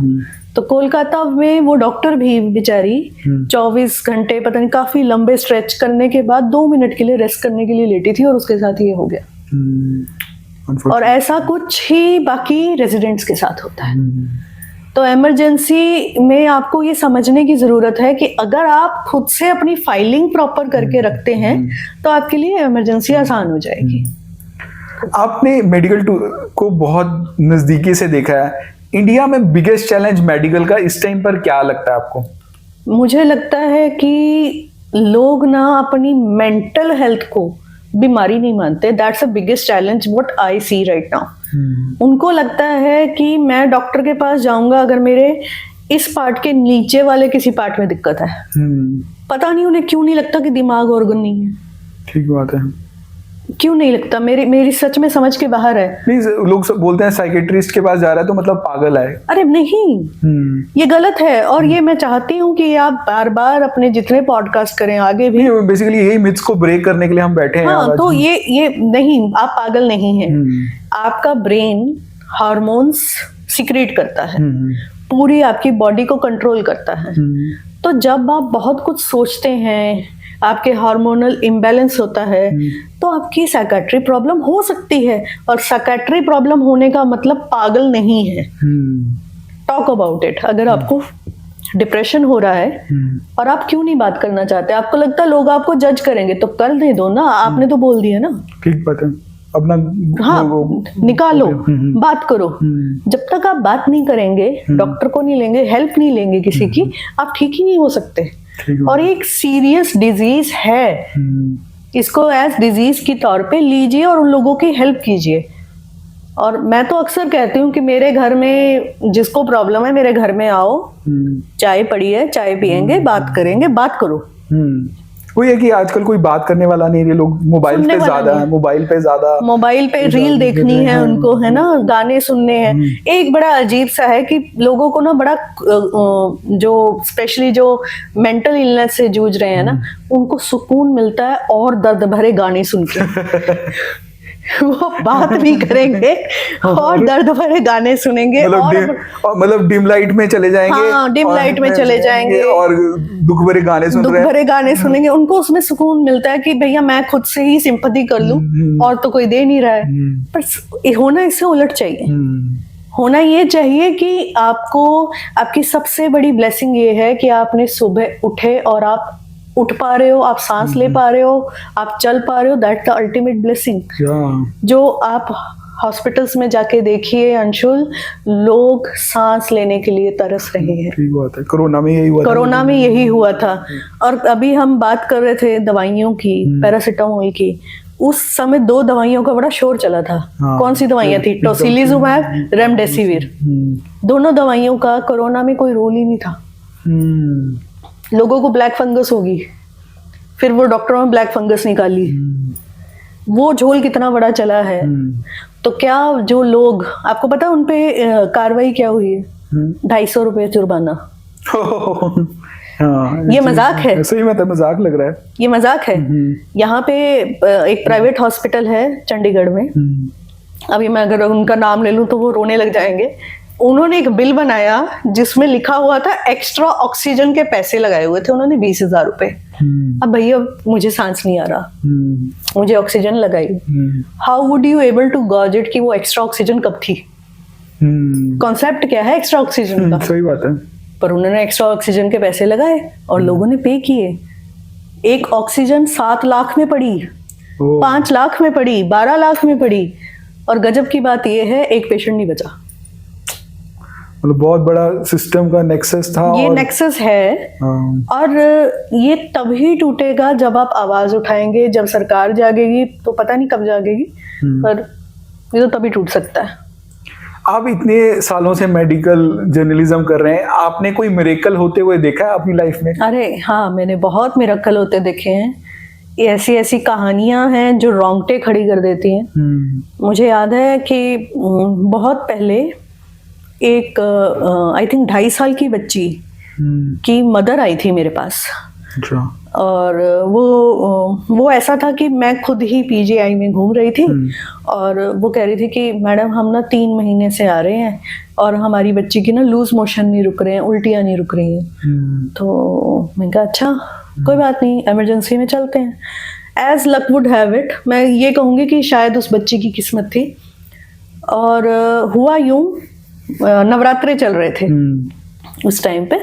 तो कोलकाता में वो डॉक्टर भी बेचारी 24 घंटे पता नहीं काफी लंबे स्ट्रेच करने के बाद 2 मिनट के लिए रेस्ट करने के लिए लेटी थी और उसके साथ ये हो गया। और ऐसा कुछ ही बाकी रेजिडेंट्स के साथ होता है। तो इमरजेंसी में आपको ये समझने की जरूरत है कि अगर आप खुद से अपनी फाइलिंग प्रॉपर करके रखते हैं तो आपके लिए इमरजेंसी आसान हो जाएगी। आपने मेडिकल को बहुत नजदीकी से देखा है। इंडिया में बिगेस्ट चैलेंज मेडिकल का इस टाइम पर क्या लगता है आपको? मुझे लगता है कि लोग ना अपनी मेंटल हेल्थ को बीमारी नहीं मानते। That's the biggest challenge what I see right now. उनको लगता है कि मैं डॉक्टर के पास जाऊंगा अगर मेरे इस पार्ट के नीचे वाले किसी पार्ट में दिक्कत है। पता नहीं उन्हें क्यों नहीं लगता कि दिमाग ऑर्गन नहीं है। ठीक बात है। क्यों नहीं लगता? मेरी सच में समझ के बाहर है। नहीं, लोग सब बोलते हैं साइकेट्रिस्ट के पास जा रहा है तो मतलब पागल है। अरे नहीं, ये गलत है। और ये मैं चाहती हूँ कि आप बार बार अपने जितने पॉडकास्ट करें आगे भी, बेसिकली यही मिथ्स को ब्रेक करने के लिए हम बैठे हैं। हाँ, तो ये नहीं, आप पागल नहीं हैं। आपका ब्रेन हार्मोन्स सिक्रेट करता है, पूरी आपकी बॉडी को कंट्रोल करता है। तो जब आप बहुत कुछ सोचते हैं, आपके हार्मोनल इम्बैलेंस होता है, तो आपकी साइकेट्री प्रॉब्लम हो सकती है। और साइकेट्री प्रॉब्लम होने का मतलब पागल नहीं है। Talk about it. अगर आपको डिप्रेशन हो रहा है और आप क्यों नहीं बात करना चाहते, आपको लगता है लोग आपको जज करेंगे, तो कर दे दो ना, आपने तो बोल दिया ना। ठीक बात है। अपना हाँ, निकालो, बात करो। जब तक आप बात नहीं करेंगे, डॉक्टर को नहीं लेंगे, हेल्प नहीं लेंगे किसी की, आप ठीक ही नहीं हो सकते। और एक सीरियस डिजीज है, इसको एज डिजीज की तौर पे लीजिए और उन लोगों की हेल्प कीजिए। और मैं तो अक्सर कहती हूँ कि मेरे घर में जिसको प्रॉब्लम है मेरे घर में आओ, चाय पड़ी है, चाय पियेंगे, बात करेंगे, बात करो। वो ये कि आजकल कोई बात करने वाला नहीं है, लोग मोबाइल पे ज्यादा है, मोबाइल पे रील देखनी है उनको, है ना, गाने सुनने हैं। एक बड़ा अजीब सा है कि लोगों को ना बड़ा जो स्पेशली जो मेंटल इलनेस से जूझ रहे हैं ना, उनको सुकून मिलता है और दर्द भरे गाने सुन के। वो बात नहीं करेंगे और दर्द भरे गाने सुनेंगे, मतलब डिम लाइट में चले जाएंगे। हाँ, डिम लाइट में चले जाएंगे और दुख भरे गाने सुनेंगे। उनको उसमें सुकून मिलता है कि भैया मैं खुद से ही सिंपैथी कर लूं और तो कोई दे नहीं रहा है। पर होना इससे उलट चाहिए। होना ये चाहिए कि आपको, आपकी सबसे बड़ी ब्लेसिंग ये है कि आपने सुबह उठे और आप उठ पा रहे हो, आप सांस ले पा रहे हो, आप चल पा रहे हो। That the ultimate blessing. जो आप हॉस्पिटल्स में जाके देखिए अंशुल, लोग सांस लेने के लिए तरस रहे हैं। ठीक बात है। कोरोना में यही हुआ था। और अभी हम बात कर रहे थे दवाइयों की, पैरासिटामोल की। उस समय 2 दवाइयों का बड़ा शोर चला था। कौन सी दवाइयां थी? Tocilizumab, remdesivir. दोनों दवाइयों का कोरोना में कोई रोल ही नहीं था। लोगों को ब्लैक फंगस होगी, फिर वो डॉक्टरों ने ब्लैक फंगस निकाली। वो झोल कितना बड़ा चला है। तो क्या जो लोग, आपको पता है उनपे कार्रवाई क्या हुई है? 250 रुपए जुर्माना। ये मजाक है? सही में मजाक लग रहा है। ये मजाक है। यहाँ पे एक प्राइवेट हॉस्पिटल है चंडीगढ़ में। अभी मैं अगर उनका नाम ले लूं तो वो रोने लग जाएंगे। उन्होंने एक बिल बनाया जिसमें लिखा हुआ था एक्स्ट्रा ऑक्सीजन के पैसे लगाए हुए थे उन्होंने 20,000 रुपए। अब भैया मुझे सांस नहीं आ रहा, मुझे ऑक्सीजन लगाई। How would you able to gauge it कि वो एक्स्ट्रा ऑक्सीजन कब थी? कॉन्सेप्ट क्या है एक्स्ट्रा ऑक्सीजन का? सही बात है। पर उन्होंने एक्स्ट्रा ऑक्सीजन के पैसे लगाए और लोगों ने पे किए। एक ऑक्सीजन 7 लाख में पड़ी 5 लाख में पड़ी, 12 लाख में पड़ी, और गजब की बात यह है एक पेशेंट नहीं बचा। मतलब बहुत बड़ा सिस्टम का नेक्सस था। ये नेक्सस है, और ये तभी टूटेगा जब आप आवाज उठाएंगे, जब सरकार जागेगी, तो पता नहीं कब जागेगी, पर ये तो तभी टूट सकता है। आप इतने सालों से मेडिकल जर्नलिज्म कर रहे हैं, आपने कोई मिरेकल होते हुए देखा है अपनी लाइफ में? अरे हाँ, मैंने बहुत मिरेकल होते देखे हैं। ऐसी ऐसी कहानियां हैं जो रोंगटे खड़ी कर देती हैं। मुझे याद है कि बहुत पहले एक आई थिंक 2.5 साल की बच्ची की मदर आई थी मेरे पास। अच्छा। और वो ऐसा था कि मैं खुद ही पीजीआई में घूम रही थी, और वो कह रही थी कि मैडम हम ना 3 महीने से आ रहे हैं और हमारी बच्ची की ना लूज मोशन नहीं रुक रहे हैं, उल्टियाँ नहीं रुक रही हैं। तो मैंने कहा अच्छा कोई बात नहीं, इमरजेंसी में चलते हैं। As luck would have it, मैं ये कहूँगी कि शायद उस बच्ची की किस्मत थी। और हुआ यूं, नवरात्रे चल रहे थे उस टाइम पे,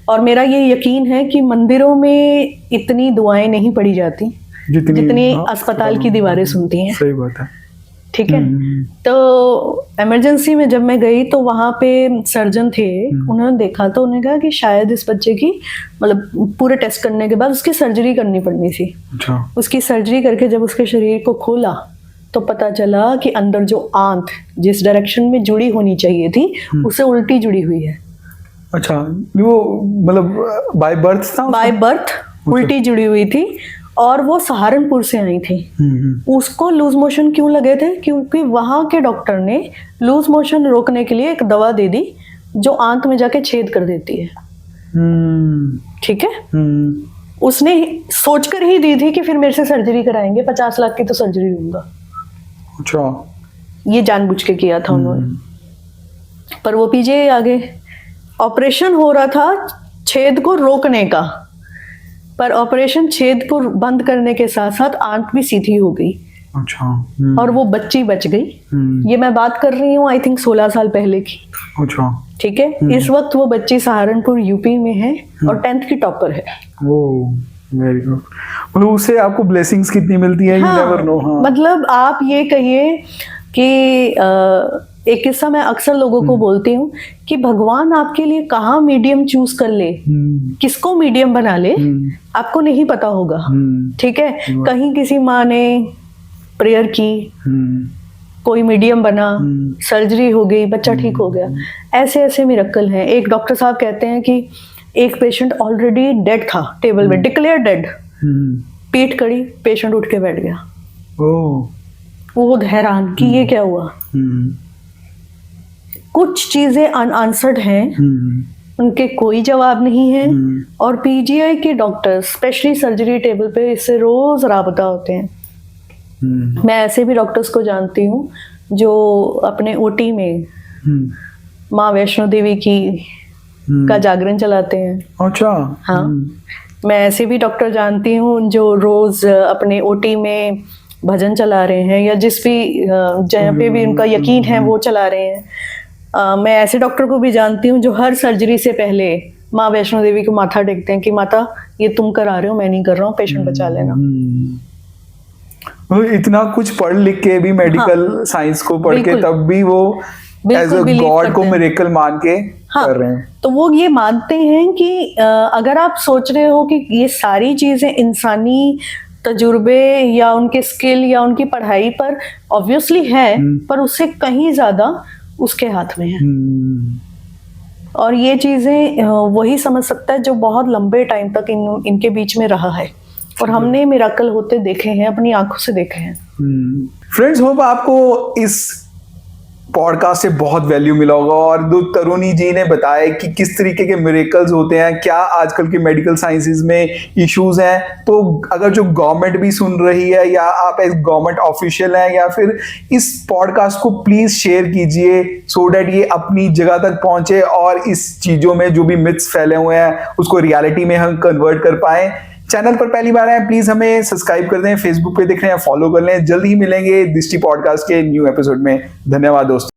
और मेरा ये यकीन है कि मंदिरों में इतनी दुआएं नहीं पढ़ी जाती जितनी अस्पताल की दीवारें सुनती हैं। सही बात है। ठीक है। तो इमरजेंसी में जब मैं गई तो वहाँ पे सर्जन थे, उन्होंने देखा तो उन्होंने कहा कि शायद इस बच्चे की, मतलब पूरे टेस्ट करने के बाद उसकी सर्जरी करनी पड़नी थी। अच्छा। उसकी सर्जरी करके जब उसके शरीर को खोला तो पता चला कि अंदर जो आंत जिस डायरेक्शन में जुड़ी होनी चाहिए थी उससे उल्टी जुड़ी हुई है। अच्छा, वो मतलब बाय बर्थ था? बाय बर्थ उल्टी जुड़ी हुई थी, और वो सहारनपुर से आई थी। उसको लूज मोशन क्यों लगे थे? क्योंकि वहां के डॉक्टर ने लूज मोशन रोकने के लिए एक दवा दे दी जो आंत में जाके छेद कर देती है। ठीक है। उसने सोचकर ही दी थी कि फिर मेरे से सर्जरी कराएंगे, 50 लाख की तो सर्जरी दूंगा। अच्छा। ये जानबूझ के किया था उन्होंने। पर वो पीछे आ गए। ऑपरेशन हो रहा था छेद को रोकने का, पर ऑपरेशन छेद को बंद करने के साथ साथ आंत भी सीधी हो गई। अच्छा। और वो बच्ची बच गई। ये मैं बात कर रही हूँ आई थिंक 16 साल पहले की। अच्छा। ठीक है। इस वक्त वो बच्ची सहारनपुर यूपी में है और 10th की टॉपर है। Oh very good. मतलब उससे आपको ब्लेसिंग्स कितनी मिलती है, हाँ, you never know। हाँ। मतलब आप ये कहिए कि एक किस्सा मैं अक्सर लोगों को बोलती हूँ कि भगवान आपके लिए कहाँ मीडियम चूज कर ले, किसको मीडियम बना ले, आपको नहीं पता होगा। ठीक है। कहीं किसी माँ ने प्रेयर की, कोई मीडियम बना, सर्जरी हो गई, बच्चा ठीक हो गया। ऐसे ऐसे मिरेकल हैं। एक डॉक्टर साहब कहते हैं कि एक पेशेंट ऑलरेडी डेड था, टेबल में डिक्लेयर डेड, पीठ कड़ी, पेशेंट उठ के बैठ गया। वो हैरान कि ये क्या हुआ। कुछ चीजें अनआंसर्ड हैं, उनके कोई जवाब नहीं है, और पीजीआई के डॉक्टर स्पेशली सर्जरी टेबल पे इससे रोज राबता होते हैं। मैं ऐसे भी डॉक्टर्स को जानती हूँ जो अपने ओटी में माँ वैष्णो देवी की का जागरण चलाते हैं। अच्छा। हाँ। मैं ऐसे भी डॉक्टर जानती हूँ जो रोज अपने ओटी में भजन चला रहे हैं, या जिस भी जहाँ पे भी उनका यकीन है वो चला रहे हैं। मैं ऐसे डॉक्टर को भी जानती हूँ जो हर सर्जरी से पहले माँ वैष्णो देवी को माथा टेकते हैं कि माता ये तुम करा रहे हो, मैं नहीं कर रहा हूँ, पेशेंट बचा लेना। इतना कुछ पढ़ लिख के भी, मेडिकल साइंस को पढ़ के, तब भी वो एज अ गॉड को मिरेकल मान के कर रहे हैं। तो वो ये मानते हैं कि अगर आप सोच रहे हो कि ये सारी चीजें इंसानी तजुर्बे या उनके स्किल या उनकी पढ़ाई पर ऑब्वियसली है, पर उससे कहीं ज्यादा उसके हाथ में है। और ये चीजें वही समझ सकता है जो बहुत लंबे टाइम तक इनके बीच में रहा है, और हमने मिरेकल होते देखे हैं, अपनी आंखों से देखे हैं। फ्रेंड्स, होप आपको इस पॉडकास्ट से बहुत वैल्यू मिला होगा, और दो तरुणी जी ने बताया कि किस तरीके के मिरेकल्स होते हैं, क्या आजकल के मेडिकल साइंसेज में इश्यूज हैं। तो अगर जो गवर्नमेंट भी सुन रही है, या आप एज गवर्नमेंट ऑफिशियल हैं, या फिर इस पॉडकास्ट को प्लीज शेयर कीजिए सो डैट ये अपनी जगह तक पहुंचे, और इस चीजों में जो भी मिथ्स फैले हुए हैं उसको रियलिटी में हम कन्वर्ट कर पाए। चैनल पर पहली बार आए प्लीज हमें सब्सक्राइब कर दें, फेसबुक पे देख रहे हैं फॉलो कर लें। जल्द ही मिलेंगे दृष्टि पॉडकास्ट के न्यू एपिसोड में। धन्यवाद दोस्तों।